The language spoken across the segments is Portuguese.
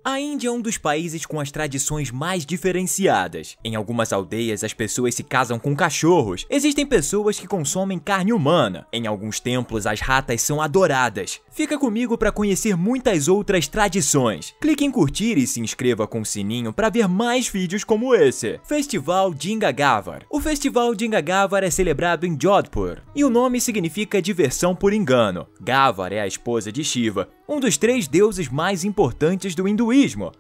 A Índia é um dos países com as tradições mais diferenciadas. Em algumas aldeias, as pessoas se casam com cachorros. Existem pessoas que consomem carne humana. Em alguns templos, as ratas são adoradas. Fica comigo para conhecer muitas outras tradições. Clique em curtir e se inscreva com o sininho para ver mais vídeos como esse. Festival Dingagavar. O Festival Dingagavar é celebrado em Jodhpur, e o nome significa diversão por engano. Gavar é a esposa de Shiva, um dos 3 deuses mais importantes do hinduísmo.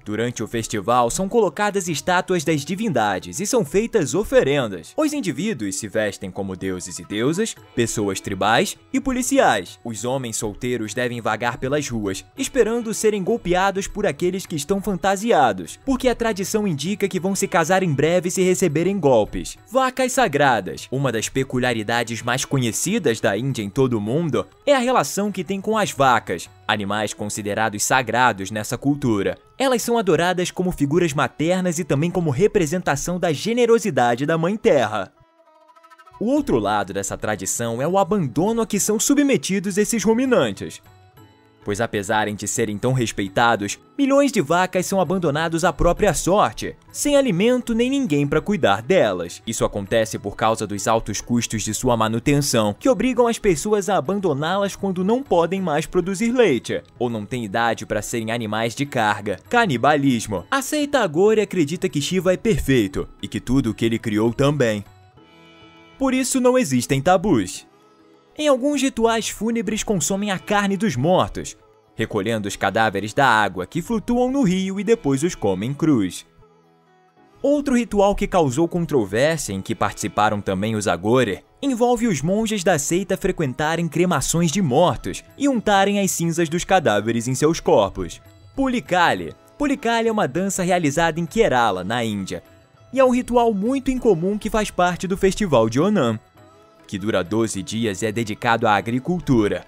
Durante o festival, são colocadas estátuas das divindades e são feitas oferendas. Os indivíduos se vestem como deuses e deusas, pessoas tribais e policiais. Os homens solteiros devem vagar pelas ruas, esperando serem golpeados por aqueles que estão fantasiados, porque a tradição indica que vão se casar em breve se receberem golpes. Vacas sagradas. Uma das peculiaridades mais conhecidas da Índia em todo o mundo é a relação que tem com as vacas, animais considerados sagrados nessa cultura. Elas são adoradas como figuras maternas e também como representação da generosidade da Mãe Terra. O outro lado dessa tradição é o abandono a que são submetidos esses ruminantes. Pois apesar de serem tão respeitados, milhões de vacas são abandonados à própria sorte, sem alimento nem ninguém para cuidar delas. Isso acontece por causa dos altos custos de sua manutenção, que obrigam as pessoas a abandoná-las quando não podem mais produzir leite, ou não têm idade para serem animais de carga. Canibalismo. A seita Agora acredita que Shiva é perfeito, e que tudo o que ele criou também. Por isso não existem tabus. Em alguns rituais fúnebres consomem a carne dos mortos, recolhendo os cadáveres da água que flutuam no rio e depois os comem crus. Outro ritual que causou controvérsia, em que participaram também os Agore, envolve os monges da seita frequentarem cremações de mortos e untarem as cinzas dos cadáveres em seus corpos. Pulikali. Pulikali é uma dança realizada em Kerala, na Índia, e é um ritual muito incomum que faz parte do festival de Onam, que dura 12 dias e é dedicado à agricultura.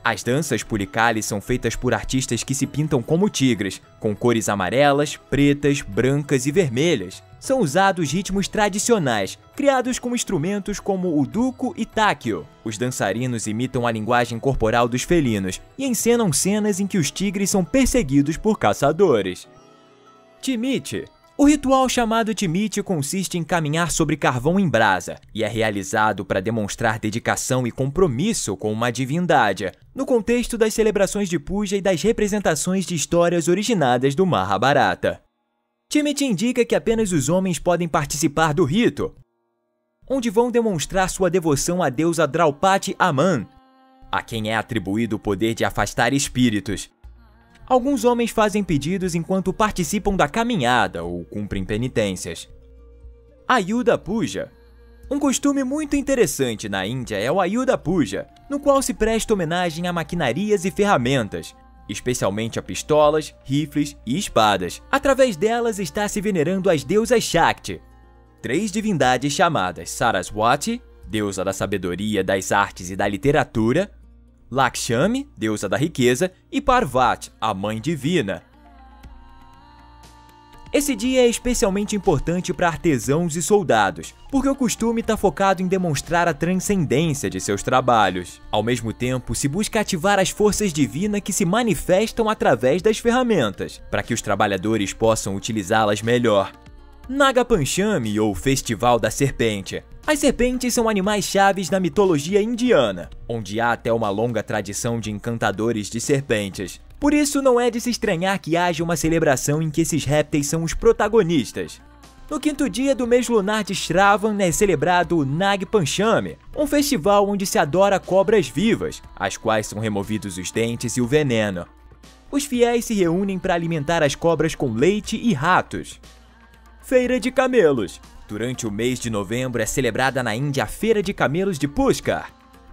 As danças Pulikali são feitas por artistas que se pintam como tigres, com cores amarelas, pretas, brancas e vermelhas. São usados ritmos tradicionais, criados com instrumentos como o duco e takio. Os dançarinos imitam a linguagem corporal dos felinos e encenam cenas em que os tigres são perseguidos por caçadores. Timiti. O ritual chamado Timiti consiste em caminhar sobre carvão em brasa e é realizado para demonstrar dedicação e compromisso com uma divindade, no contexto das celebrações de puja e das representações de histórias originadas do Mahabharata. Timiti indica que apenas os homens podem participar do rito, onde vão demonstrar sua devoção à deusa Draupadi Amman, a quem é atribuído o poder de afastar espíritos. Alguns homens fazem pedidos enquanto participam da caminhada ou cumprem penitências. Ayudha Puja. Um costume muito interessante na Índia é o Ayudha Puja, no qual se presta homenagem a maquinarias e ferramentas, especialmente a pistolas, rifles e espadas. Através delas está se venerando as deusas Shakti, 3 divindades chamadas Saraswati, deusa da sabedoria, das artes e da literatura, Lakshmi, deusa da riqueza, e Parvati, a mãe divina. Esse dia é especialmente importante para artesãos e soldados, porque o costume está focado em demonstrar a transcendência de seus trabalhos. Ao mesmo tempo, se busca ativar as forças divinas que se manifestam através das ferramentas, para que os trabalhadores possam utilizá-las melhor. Naga Panchami, ou Festival da Serpente. As serpentes são animais chaves na mitologia indiana, onde há até uma longa tradição de encantadores de serpentes. Por isso, não é de se estranhar que haja uma celebração em que esses répteis são os protagonistas. No 5º dia do mês lunar de Shravan é celebrado o Nag Panchami, um festival onde se adora cobras vivas, às quais são removidos os dentes e o veneno. Os fiéis se reúnem para alimentar as cobras com leite e ratos. Feira de Camelos. Durante o mês de novembro é celebrada na Índia a Feira de Camelos de Pushkar,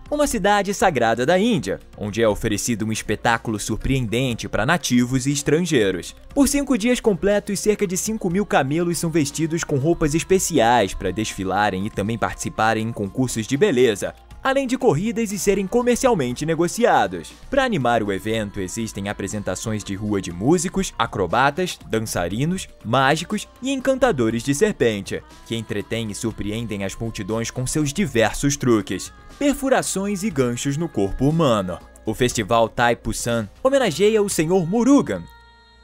uma cidade sagrada da Índia, onde é oferecido um espetáculo surpreendente para nativos e estrangeiros. Por 5 dias completos, cerca de 5.000 camelos são vestidos com roupas especiais para desfilarem e também participarem em concursos de beleza, além de corridas e serem comercialmente negociados. Para animar o evento, existem apresentações de rua de músicos, acrobatas, dançarinos, mágicos e encantadores de serpente, que entretêm e surpreendem as multidões com seus diversos truques, perfurações e ganchos no corpo humano. O festival Thai Pusan homenageia o Senhor Murugan,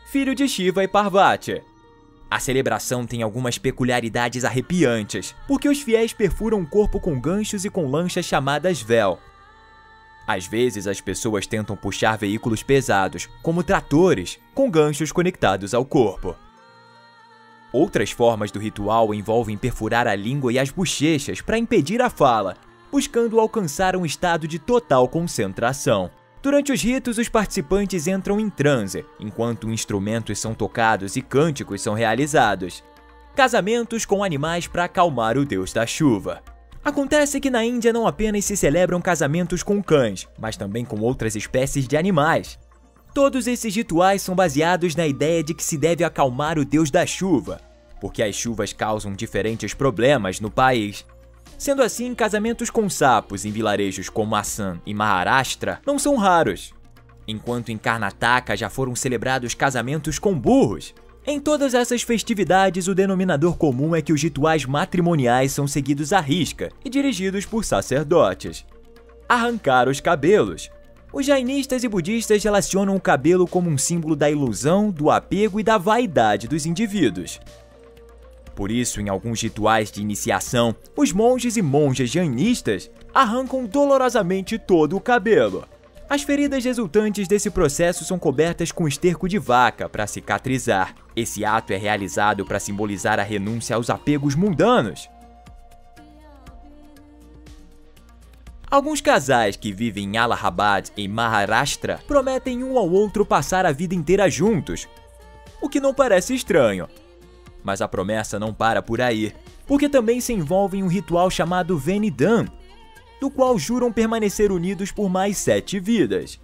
filho de Shiva e Parvati. A celebração tem algumas peculiaridades arrepiantes, porque os fiéis perfuram o corpo com ganchos e com lanchas chamadas véu. Às vezes, as pessoas tentam puxar veículos pesados, como tratores, com ganchos conectados ao corpo. Outras formas do ritual envolvem perfurar a língua e as bochechas para impedir a fala, buscando alcançar um estado de total concentração. Durante os ritos, os participantes entram em transe, enquanto instrumentos são tocados e cânticos são realizados. Casamentos com animais para acalmar o deus da chuva. Acontece que na Índia não apenas se celebram casamentos com cães, mas também com outras espécies de animais. Todos esses rituais são baseados na ideia de que se deve acalmar o deus da chuva, porque as chuvas causam diferentes problemas no país. Sendo assim, casamentos com sapos em vilarejos como Assam e Maharashtra não são raros, enquanto em Karnataka já foram celebrados casamentos com burros. Em todas essas festividades, o denominador comum é que os rituais matrimoniais são seguidos à risca e dirigidos por sacerdotes. Arrancar os cabelos. Os jainistas e budistas relacionam o cabelo como um símbolo da ilusão, do apego e da vaidade dos indivíduos. Por isso, em alguns rituais de iniciação, os monges e monjas jainistas arrancam dolorosamente todo o cabelo. As feridas resultantes desse processo são cobertas com esterco de vaca para cicatrizar. Esse ato é realizado para simbolizar a renúncia aos apegos mundanos. Alguns casais que vivem em Allahabad, em Maharashtra, prometem um ao outro passar a vida inteira juntos, o que não parece estranho. Mas a promessa não para por aí, porque também se envolve em um ritual chamado Venidam, do qual juram permanecer unidos por mais 7 vidas.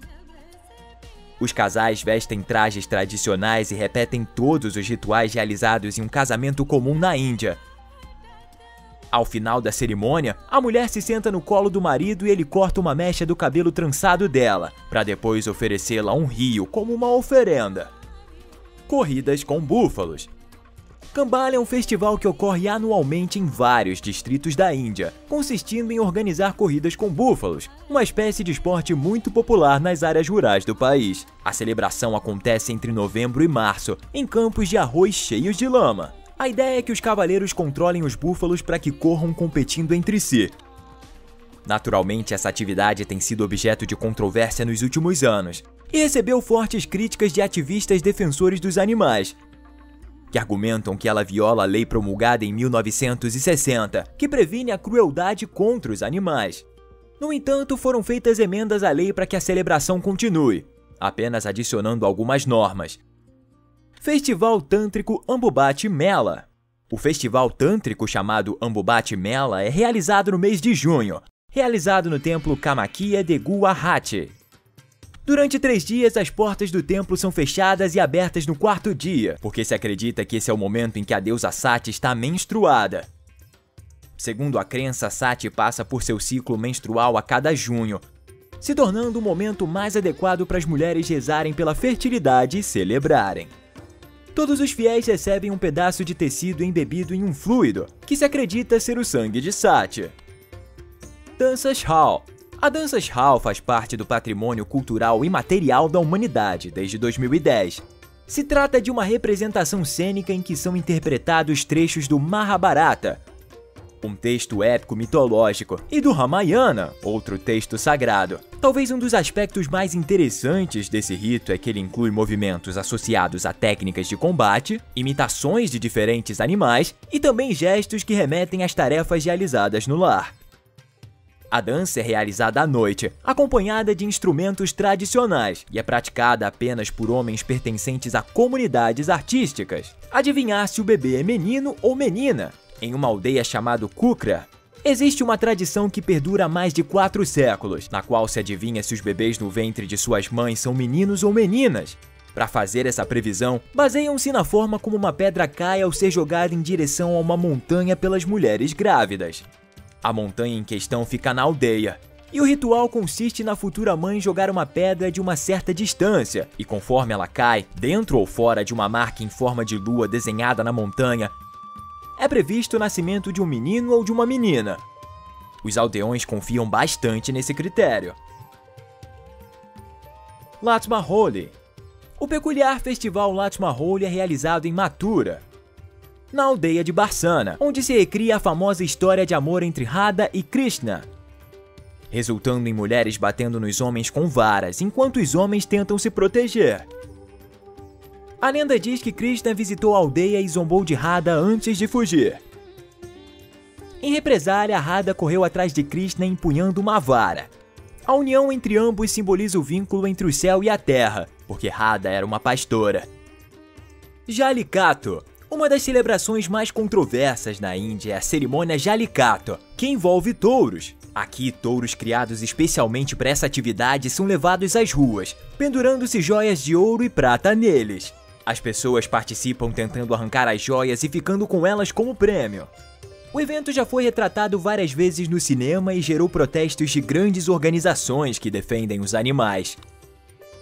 Os casais vestem trajes tradicionais e repetem todos os rituais realizados em um casamento comum na Índia. Ao final da cerimônia, a mulher se senta no colo do marido e ele corta uma mecha do cabelo trançado dela, para depois oferecê-la a um rio como uma oferenda. Corridas com búfalos. Kambala é um festival que ocorre anualmente em vários distritos da Índia, consistindo em organizar corridas com búfalos, uma espécie de esporte muito popular nas áreas rurais do país. A celebração acontece entre novembro e março, em campos de arroz cheios de lama. A ideia é que os cavaleiros controlem os búfalos para que corram competindo entre si. Naturalmente, essa atividade tem sido objeto de controvérsia nos últimos anos, e recebeu fortes críticas de ativistas defensores dos animais, que argumentam que ela viola a lei promulgada em 1960, que previne a crueldade contra os animais. No entanto, foram feitas emendas à lei para que a celebração continue, apenas adicionando algumas normas. Festival Tântrico Ambubati Mela. O festival tântrico chamado Ambubati Mela é realizado no mês de junho, realizado no templo Kamakhya de Guwahati. Durante 3 dias, as portas do templo são fechadas e abertas no 4º dia, porque se acredita que esse é o momento em que a deusa Sati está menstruada. Segundo a crença, Sati passa por seu ciclo menstrual a cada junho, se tornando o momento mais adequado para as mulheres rezarem pela fertilidade e celebrarem. Todos os fiéis recebem um pedaço de tecido embebido em um fluido, que se acredita ser o sangue de Sati. Dança Shral. A dança Shral faz parte do patrimônio cultural imaterial da humanidade desde 2010. Se trata de uma representação cênica em que são interpretados trechos do Mahabharata, um texto épico mitológico, e do Ramayana, outro texto sagrado. Talvez um dos aspectos mais interessantes desse rito é que ele inclui movimentos associados a técnicas de combate, imitações de diferentes animais e também gestos que remetem às tarefas realizadas no lar. A dança é realizada à noite, acompanhada de instrumentos tradicionais, e é praticada apenas por homens pertencentes a comunidades artísticas. Adivinhar se o bebê é menino ou menina. Em uma aldeia chamada Kukra, existe uma tradição que perdura há mais de 4 séculos, na qual se adivinha se os bebês no ventre de suas mães são meninos ou meninas. Para fazer essa previsão, baseiam-se na forma como uma pedra cai ao ser jogada em direção a uma montanha pelas mulheres grávidas. A montanha em questão fica na aldeia, e o ritual consiste na futura mãe jogar uma pedra de uma certa distância, e conforme ela cai, dentro ou fora de uma marca em forma de lua desenhada na montanha, é previsto o nascimento de um menino ou de uma menina. Os aldeões confiam bastante nesse critério. Latma Holi. O peculiar festival Lat Mahol é realizado em Mathura, na aldeia de Barsana, onde se recria a famosa história de amor entre Radha e Krishna, resultando em mulheres batendo nos homens com varas, enquanto os homens tentam se proteger. A lenda diz que Krishna visitou a aldeia e zombou de Radha antes de fugir. Em represália, Radha correu atrás de Krishna empunhando uma vara. A união entre ambos simboliza o vínculo entre o céu e a terra, porque Radha era uma pastora. Jallikattu. Uma das celebrações mais controversas na Índia é a cerimônia Jallikattu, que envolve touros. Aqui, touros criados especialmente para essa atividade são levados às ruas, pendurando-se joias de ouro e prata neles. As pessoas participam tentando arrancar as joias e ficando com elas como prêmio. O evento já foi retratado várias vezes no cinema e gerou protestos de grandes organizações que defendem os animais.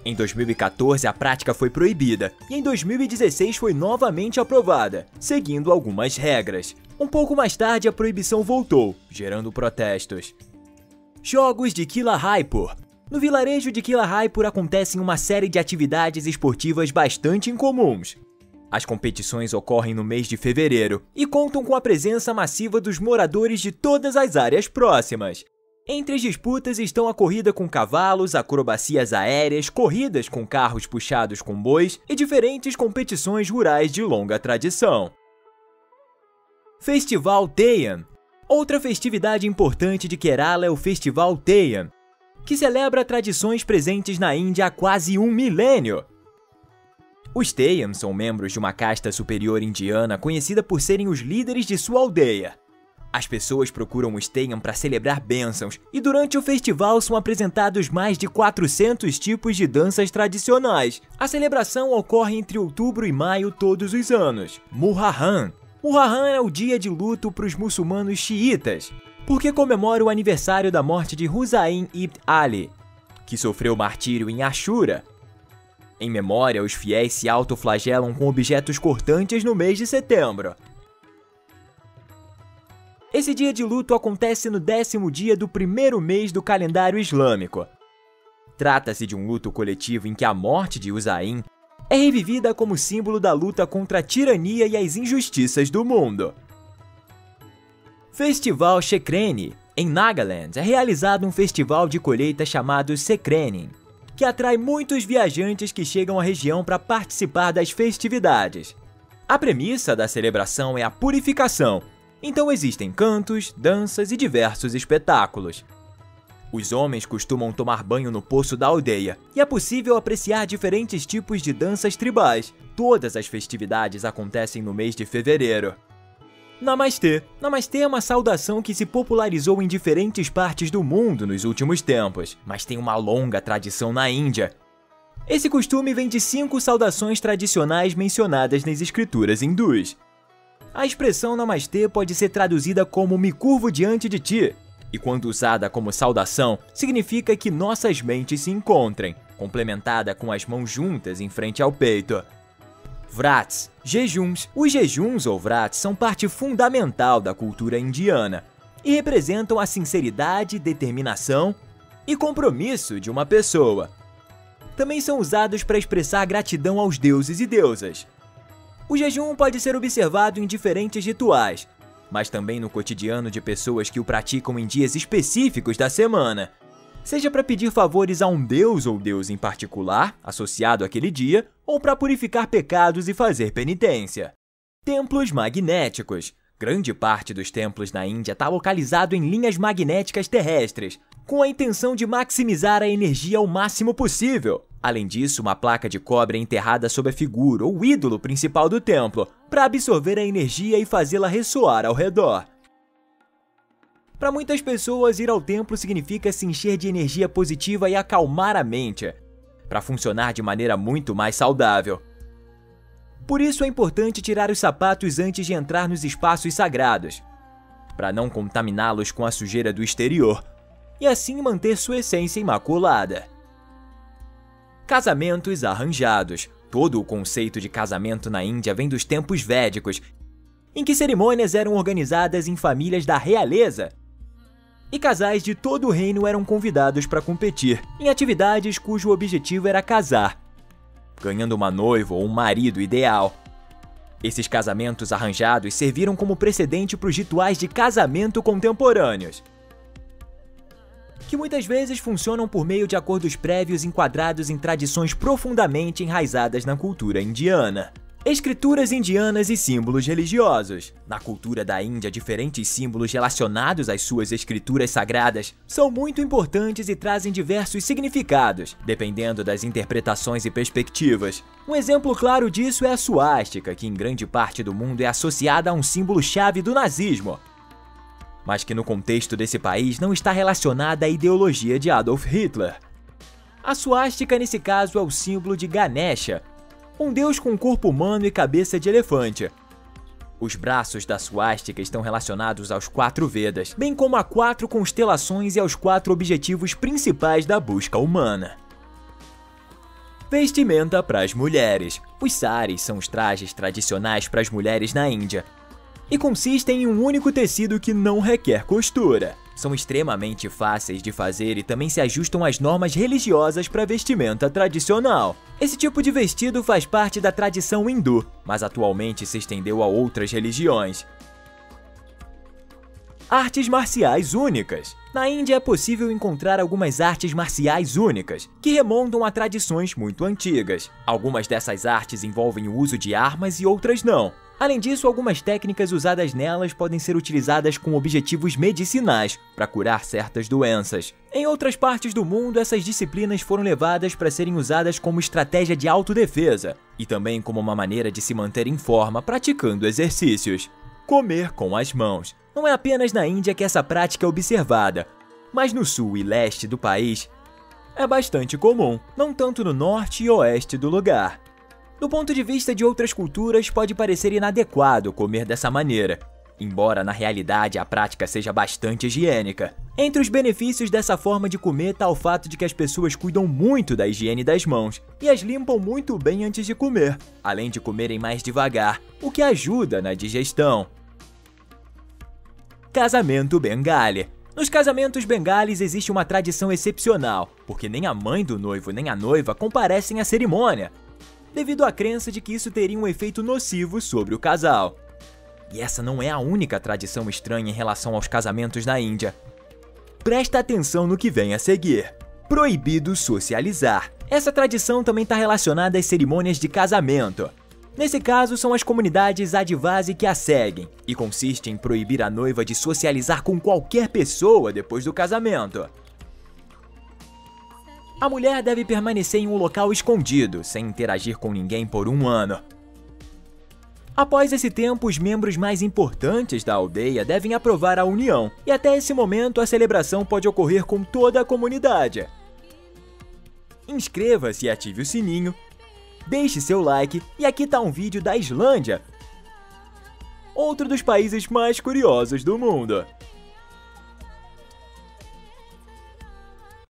Em 2014, a prática foi proibida e em 2016 foi novamente aprovada, seguindo algumas regras. Um pouco mais tarde, a proibição voltou, gerando protestos. Jogos de Kila Raipur. No vilarejo de Kila Raipur acontecem uma série de atividades esportivas bastante incomuns. As competições ocorrem no mês de fevereiro e contam com a presença massiva dos moradores de todas as áreas próximas. Entre as disputas estão a corrida com cavalos, acrobacias aéreas, corridas com carros puxados com bois e diferentes competições rurais de longa tradição. Festival Theyyam. Outra festividade importante de Kerala é o Festival Theyyam, que celebra tradições presentes na Índia há quase um milênio. Os Theyyam são membros de uma casta superior indiana conhecida por serem os líderes de sua aldeia. As pessoas procuram os Theyyam para celebrar bênçãos e durante o festival são apresentados mais de 400 tipos de danças tradicionais. A celebração ocorre entre outubro e maio todos os anos. Muharram. Muharram é o dia de luto para os muçulmanos xiitas, porque comemora o aniversário da morte de Husayn ibn Ali, que sofreu martírio em Ashura. Em memória, os fiéis se autoflagelam com objetos cortantes no mês de setembro. Esse dia de luto acontece no 10º dia do primeiro mês do calendário islâmico. Trata-se de um luto coletivo em que a morte de Husayn é revivida como símbolo da luta contra a tirania e as injustiças do mundo. Festival Shekreni. Em Nagaland é realizado um festival de colheita chamado Sekrenin, que atrai muitos viajantes que chegam à região para participar das festividades. A premissa da celebração é a purificação, então existem cantos, danças e diversos espetáculos. Os homens costumam tomar banho no poço da aldeia e é possível apreciar diferentes tipos de danças tribais. Todas as festividades acontecem no mês de fevereiro. Namastê. Namastê é uma saudação que se popularizou em diferentes partes do mundo nos últimos tempos, mas tem uma longa tradição na Índia. Esse costume vem de 5 saudações tradicionais mencionadas nas escrituras hindus. A expressão Namastê pode ser traduzida como "me curvo diante de ti", e quando usada como saudação, significa que nossas mentes se encontrem, complementada com as mãos juntas em frente ao peito. Vrats, jejuns. Os jejuns ou vrats são parte fundamental da cultura indiana e representam a sinceridade, determinação e compromisso de uma pessoa. Também são usados para expressar gratidão aos deuses e deusas. O jejum pode ser observado em diferentes rituais, mas também no cotidiano de pessoas que o praticam em dias específicos da semana, seja para pedir favores a um deus ou deus em particular, associado àquele dia, ou para purificar pecados e fazer penitência. Templos magnéticos. Grande parte dos templos na Índia está localizado em linhas magnéticas terrestres, com a intenção de maximizar a energia ao máximo possível. Além disso, uma placa de cobre é enterrada sob a figura ou ídolo principal do templo, para absorver a energia e fazê-la ressoar ao redor. Para muitas pessoas, ir ao templo significa se encher de energia positiva e acalmar a mente, para funcionar de maneira muito mais saudável. Por isso é importante tirar os sapatos antes de entrar nos espaços sagrados, para não contaminá-los com a sujeira do exterior, e assim manter sua essência imaculada. Casamentos arranjados. Todo o conceito de casamento na Índia vem dos tempos védicos, em que cerimônias eram organizadas em famílias da realeza, e casais de todo o reino eram convidados para competir em atividades cujo objetivo era casar. ganhando uma noiva ou um marido ideal. Esses casamentos arranjados serviram como precedente para os rituais de casamento contemporâneos, que muitas vezes funcionam por meio de acordos prévios enquadrados em tradições profundamente enraizadas na cultura indiana. Escrituras indianas e símbolos religiosos. Na cultura da Índia, diferentes símbolos relacionados às suas escrituras sagradas são muito importantes e trazem diversos significados, dependendo das interpretações e perspectivas. Um exemplo claro disso é a suástica, que em grande parte do mundo é associada a um símbolo-chave do nazismo, mas que no contexto desse país não está relacionada à ideologia de Adolf Hitler. A suástica, nesse caso, é o símbolo de Ganesha, um deus com corpo humano e cabeça de elefante. Os braços da suástica estão relacionados aos 4 Vedas, bem como a 4 constelações e aos 4 objetivos principais da busca humana. Vestimenta para as mulheres. Os saris são os trajes tradicionais para as mulheres na Índia, e consistem em um único tecido que não requer costura. São extremamente fáceis de fazer e também se ajustam às normas religiosas para vestimenta tradicional. Esse tipo de vestido faz parte da tradição hindu, mas atualmente se estendeu a outras religiões. Artes marciais únicas. Na Índia é possível encontrar algumas artes marciais únicas, que remontam a tradições muito antigas. Algumas dessas artes envolvem o uso de armas e outras não. Além disso, algumas técnicas usadas nelas podem ser utilizadas com objetivos medicinais para curar certas doenças. Em outras partes do mundo, essas disciplinas foram levadas para serem usadas como estratégia de autodefesa e também como uma maneira de se manter em forma praticando exercícios. Comer com as mãos. Não é apenas na Índia que essa prática é observada, mas no sul e leste do país é bastante comum, não tanto no norte e oeste do lugar. Do ponto de vista de outras culturas, pode parecer inadequado comer dessa maneira, embora na realidade a prática seja bastante higiênica. Entre os benefícios dessa forma de comer está o fato de que as pessoas cuidam muito da higiene das mãos e as limpam muito bem antes de comer, além de comerem mais devagar, o que ajuda na digestão. Casamento bengali. Nos casamentos bengalis existe uma tradição excepcional, porque nem a mãe do noivo nem a noiva comparecem à cerimônia, devido à crença de que isso teria um efeito nocivo sobre o casal. E essa não é a única tradição estranha em relação aos casamentos na Índia. Presta atenção no que vem a seguir. Proibido socializar. Essa tradição também está relacionada às cerimônias de casamento. Nesse caso, são as comunidades Adivasi que a seguem, e consiste em proibir a noiva de socializar com qualquer pessoa depois do casamento. A mulher deve permanecer em um local escondido, sem interagir com ninguém por 1 ano. Após esse tempo, os membros mais importantes da aldeia devem aprovar a união, e até esse momento a celebração pode ocorrer com toda a comunidade. Inscreva-se e ative o sininho, deixe seu like, e aqui está um vídeo da Islândia, outro dos países mais curiosos do mundo.